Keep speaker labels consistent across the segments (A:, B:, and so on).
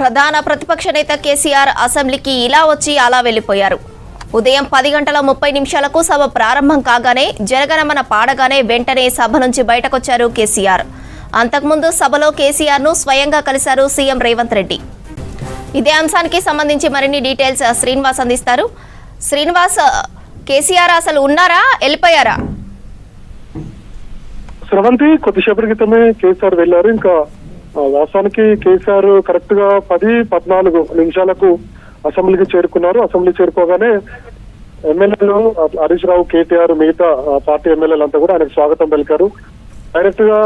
A: ప్రధాన ప్రతిపక్ష నేత కేసీఆర్ అసెంబ్లీకి ఇలా వచ్చి అలా వెళ్లిపోయారు. ఉదయం 10:30 సభ ప్రారంభం కాగానే జనగణమన పాడగానే వెంటనే సభ నుంచి బయటకొచ్చారు కేసీఆర్. అంతకుముందు సభలో కేసీఆర్ ను స్వయంగా కలిశారు సీఎం రేవంత్ రెడ్డి. ఇదే అంశానికి సంబంధించి మరిన్ని డీటెయిల్స్ శ్రీనివాస్ అందిస్తారు. శ్రీనివాస్, కేసీఆర్ అసలు ఉన్నారా, వెళ్ళిపోయారా?
B: స్రవంతి, కొద్దిసేపటి క్రితమే కేసీఆర్ వెళ్లారు. ఇంకా వాస్తవానికి కేసీఆర్ కరెక్ట్ గా 10-14 అసెంబ్లీకి చేరుకున్నారు. అసెంబ్లీ చేరుకోగానే ఎమ్మెల్యేలు హరీష్ రావు, కేటీఆర్, మిగతా పార్టీ ఎమ్మెల్యేలంతా కూడా ఆయనకు స్వాగతం పలికారు. డైరెక్ట్ గా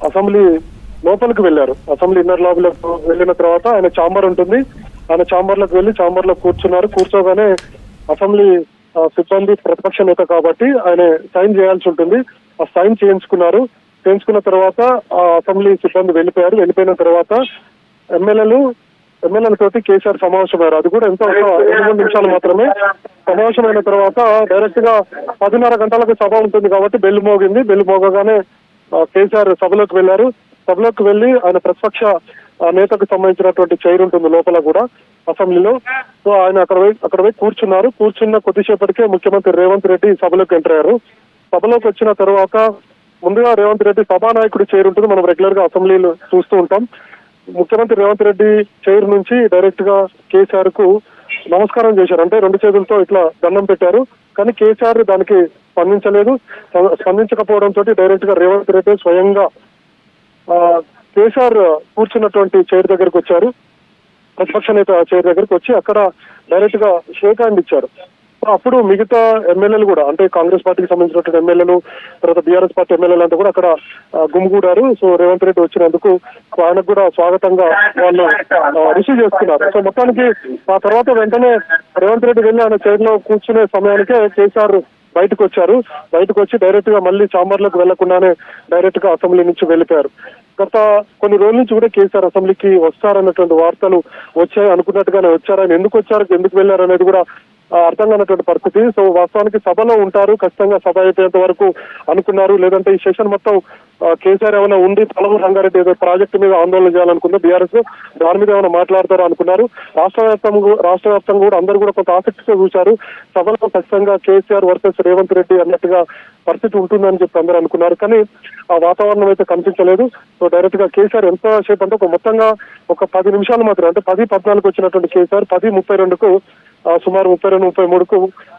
B: అసెంబ్లీ లోపలికి వెళ్లారు. అసెంబ్లీ ఇన్నర్ లాబీలోకి వెళ్లిన తర్వాత ఆయన ఛాంబర్ ఉంటుంది, ఆయన ఛాంబర్ లోకి వెళ్లి ఛాంబర్ లో కూర్చున్నారు. కూర్చోగానే అసెంబ్లీ సిబ్బంది ప్రతిపక్ష నేత కాబట్టి ఆయన సైన్ చేయాల్సి ఉంటుంది. ఆ సైన్ చేయించుకున్న తర్వాత ఆ అసెంబ్లీ సిబ్బంది వెళ్ళిపోయారు. వెళ్ళిపోయిన తర్వాత ఎమ్మెల్యేలతోటి కేసీఆర్ సమావేశమయ్యారు. అది కూడా ఎంత 2-3 నిమిషాలు మాత్రమే. సమావేశమైన తర్వాత డైరెక్ట్ గా 10:30 గంటలకు సభ ఉంటుంది కాబట్టి బెల్ మోగింది. బెల్ మోగగానే కేసీఆర్ సభలోకి వెళ్లారు. సభలోకి వెళ్లి ఆయన ప్రతిపక్ష నేతకు సంబంధించినటువంటి చైర్ ఉంటుంది లోపల కూడా అసెంబ్లీలో. సో ఆయన అక్కడ పోయి కూర్చున్నారు. కూర్చున్న కొద్దిసేపటికే ముఖ్యమంత్రి రేవంత్ రెడ్డి సభలోకి ఎంటర్ అయ్యారు. సభలోకి వచ్చిన తర్వాత ముందుగా రేవంత్ రెడ్డి సభానాయకుడి చైర్ ఉంటుంది, మనం రెగ్యులర్ గా అసెంబ్లీలో చూస్తూ ఉంటాం. ముఖ్యమంత్రి రేవంత్ రెడ్డి చైర్ నుంచి డైరెక్ట్ గా కేసీఆర్ కు నమస్కారం చేశారు. అంటే 2 చేతులతో ఇట్లా దండం పెట్టారు. కానీ కేసీఆర్ దానికి స్పందించకపోవడంతో డైరెక్ట్ గా రేవంత్ రెడ్డి స్వయంగా కేసీఆర్ కూర్చున్నటువంటి చైర్ దగ్గరికి వచ్చారు. ప్రతిపక్ష నేత చైర్ దగ్గరికి వచ్చి అక్కడ డైరెక్ట్ గా షేక్ హ్యాండ్ ఇచ్చారు. అప్పుడు మిగతా ఎమ్మెల్యేలు కూడా, అంటే కాంగ్రెస్ పార్టీకి సంబంధించినటువంటి ఎమ్మెల్యేలు, తర్వాత బీఆర్ఎస్ పార్టీ ఎమ్మెల్యేలు అంతా కూడా అక్కడ గుమిగూడారు. సో రేవంత్ రెడ్డి వచ్చినందుకు ఆయనకు కూడా స్వాగతంగా వాళ్ళు రిసీవ్ చేసుకున్నారు. సో మొత్తానికి ఆ తర్వాత వెంటనే రేవంత్ రెడ్డి వెళ్ళి ఆయన చైర్ లో కూర్చునే సమయానికే కేసీఆర్ బయటకు వచ్చి డైరెక్ట్ గా మళ్ళీ ఛాంబర్లకు వెళ్లకుండానే డైరెక్ట్ గా అసెంబ్లీ నుంచి వెళ్ళిపోయారు. గత కొన్ని రోజుల నుంచి కూడా కేసీఆర్ అసెంబ్లీకి వస్తారన్నటువంటి వార్తలు వచ్చాయి. అనుకున్నట్టుగానే వచ్చారు. ఆయన ఎందుకు వచ్చారు, ఎందుకు వెళ్లారు అనేది కూడా అర్థం కానటువంటి పరిస్థితి. సో వాస్తవానికి సభలో ఉంటారు, ఖచ్చితంగా సభ అయిపోయేంత వరకు అనుకున్నారు. లేదంటే ఈ సెషన్ మొత్తం కేసీఆర్ ఏమైనా ఉండి పాలమూరు రంగారెడ్డి ఏదో ప్రాజెక్టు మీద ఆందోళన చేయాలనుకుందో బీఆర్ఎస్, దాని మీద ఏమైనా మాట్లాడతారో అనుకున్నారు. రాష్ట్ర వ్యాప్తంగా కూడా అందరూ కూడా కొంత ఆసక్తిగా చూశారు. సభలో ఖచ్చితంగా కేసీఆర్ వర్సెస్ రేవంత్ రెడ్డి అన్నట్టుగా పరిస్థితి ఉంటుందని చెప్పి అందరూ అనుకున్నారు. కానీ ఆ వాతావరణం అయితే కనిపించలేదు. సో డైరెక్ట్ గా కేసీఆర్ ఎంతసేపు అంటే మొత్తంగా ఒక 10 నిమిషాలు మాత్రం, అంటే 10:14 వచ్చినటువంటి కేసీఆర్ 10:32కు సుమారు 32-33కు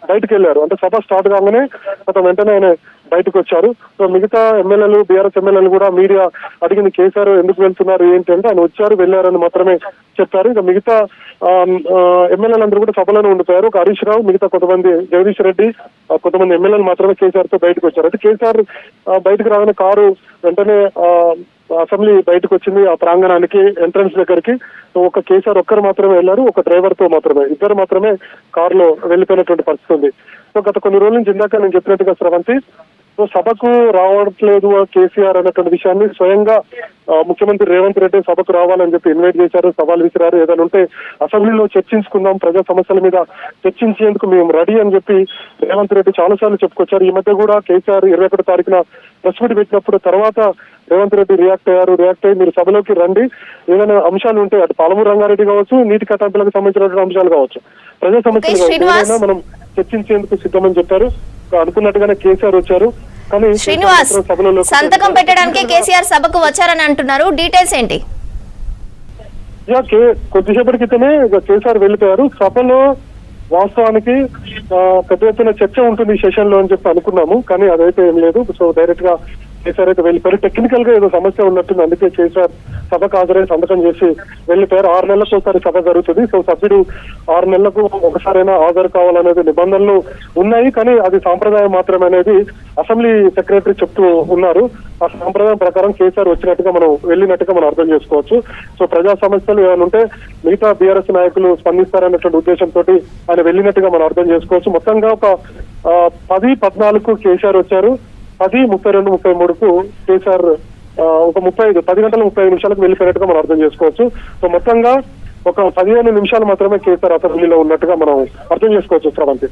B: బయటకు వెళ్లారు. అంటే సభ స్టార్ట్ కాగానే వెంటనే ఆయన బయటకు వచ్చారు. సో మిగతా ఎమ్మెల్యేలు, బీఆర్ఎస్ ఎమ్మెల్యేలు కూడా మీడియా అడిగింది కేసీఆర్ ఎందుకు వెళ్తున్నారు ఏంటి అంటే ఆయన వచ్చారు, వెళ్ళారని మాత్రమే చెప్పారు. ఇక మిగతా ఎమ్మెల్యేలందరూ కూడా సభలోనే ఉండిపోయారు. ఒక హరీష్ రావు, మిగతా కొంతమంది జగదీష్ రెడ్డి, కొంతమంది ఎమ్మెల్యేలు మాత్రమే కేసీఆర్ తో బయటకు వచ్చారు. అయితే కేసీఆర్ బయటకు రాగానే కారు వెంటనే అసెంబ్లీ బయటకు వచ్చింది ఆ ప్రాంగణానికి, ఎంట్రన్స్ దగ్గరికి. ఒక కేసీఆర్ ఒక్కరు మాత్రమే వెళ్లారు, ఒక డ్రైవర్ తో మాత్రమే, ఇద్దరు మాత్రమే కారులో వెళ్లిపోయినటువంటి పరిస్థితి ఉంది. సో గత కొన్ని రోజుల నుంచి ఇందాక నేను చెప్పినట్టుగా స్రవంతి, సో సభకు రావట్లేదు కేసీఆర్ అన్నటువంటి విషయాన్ని స్వయంగా ముఖ్యమంత్రి రేవంత్ రెడ్డి సభకు రావాలని చెప్పి ఇన్వైట్ చేశారు, సవాల్ విసిరారు. ఏదైనా ఉంటే అసెంబ్లీలో చర్చించుకుందాం, ప్రజా సమస్యల మీద చర్చించేందుకు మేము రెడీ అని చెప్పి రేవంత్ రెడ్డి చాలాసార్లు చెప్పుకొచ్చారు. ఈ మధ్య కూడా కేసీఆర్ 21వ తారీఖున ప్రెస్ మీట్ పెట్టినప్పుడు తర్వాత రేవంత్ రెడ్డి రియాక్ట్ అయ్యి మీరు సభలోకి రండి, ఏదైనా అంశాలు ఉంటే అటు పాలమూరు రంగారెడ్డి కావచ్చు, నీటి కట్టాంపులకు సంబంధించినటువంటి అంశాలు కావచ్చు, ప్రజా సమస్యలు కావచ్చు, మనం చర్చించేందుకు సిద్ధమని చెప్పారు. అనుకున్నట్టుగానే కేసీఆర్ వచ్చారు. కానీ
A: శ్రీనివాస్, సంతకం పెట్టడానికి కేసీఆర్ సభకు వచ్చారని అంటున్నారు, డీటెయిల్స్ ఏంటి?
B: కొద్దిసేపటి క్రితమే కేసీఆర్ వెళ్ళిపోయారు. సభలో వాస్తవానికి పెద్ద ఎత్తున చర్చ ఉంటుంది ఈ సెషన్ లో అని చెప్పి అనుకున్నాము, కానీ అదైతే ఏం లేదు. సో డైరెక్ట్ గా కేసీఆర్ అయితే వెళ్ళిపోయారు. టెక్నికల్ గా ఏదో సమస్య ఉన్నట్టుంది, అందుకే కేసీఆర్ సభకు హాజరై సంతకం చేసి వెళ్ళిపోయారు. 6 నెలలకు ఒకసారి సభ జరుగుతుంది. సో సభ్యుడు 6 నెలలకు ఒకసారైనా హాజరు కావాలనేది నిబంధనలు ఉన్నాయి, కానీ అది సాంప్రదాయం మాత్రమే అనేది అసెంబ్లీ సెక్రటరీ చెప్తూ ఉన్నారు. ఆ సాంప్రదాయం ప్రకారం కేసీఆర్ వచ్చినట్టుగా మనం వెళ్ళినట్టుగా మనం అర్థం చేసుకోవచ్చు. సో ప్రజా సమస్యలు ఏమైనా ఉంటే మిగతా బీఆర్ఎస్ నాయకులు స్పందిస్తారనేటువంటి ఉద్దేశంతో ఆయన వెళ్ళినట్టుగా మనం అర్థం చేసుకోవచ్చు. మొత్తంగా ఒక 10-14కు కేసీఆర్ వచ్చారు, 10:32-33కు కేసీఆర్ ఒక 10:35 వెళ్ళిపోయినట్టుగా మనం అర్థం చేసుకోవచ్చు. సో మొత్తంగా ఒక 15 నిమిషాలు మాత్రమే కేసీఆర్ అసెంబ్లీలో ఉన్నట్టుగా మనం అర్థం చేసుకోవచ్చు. శ్రవంతి.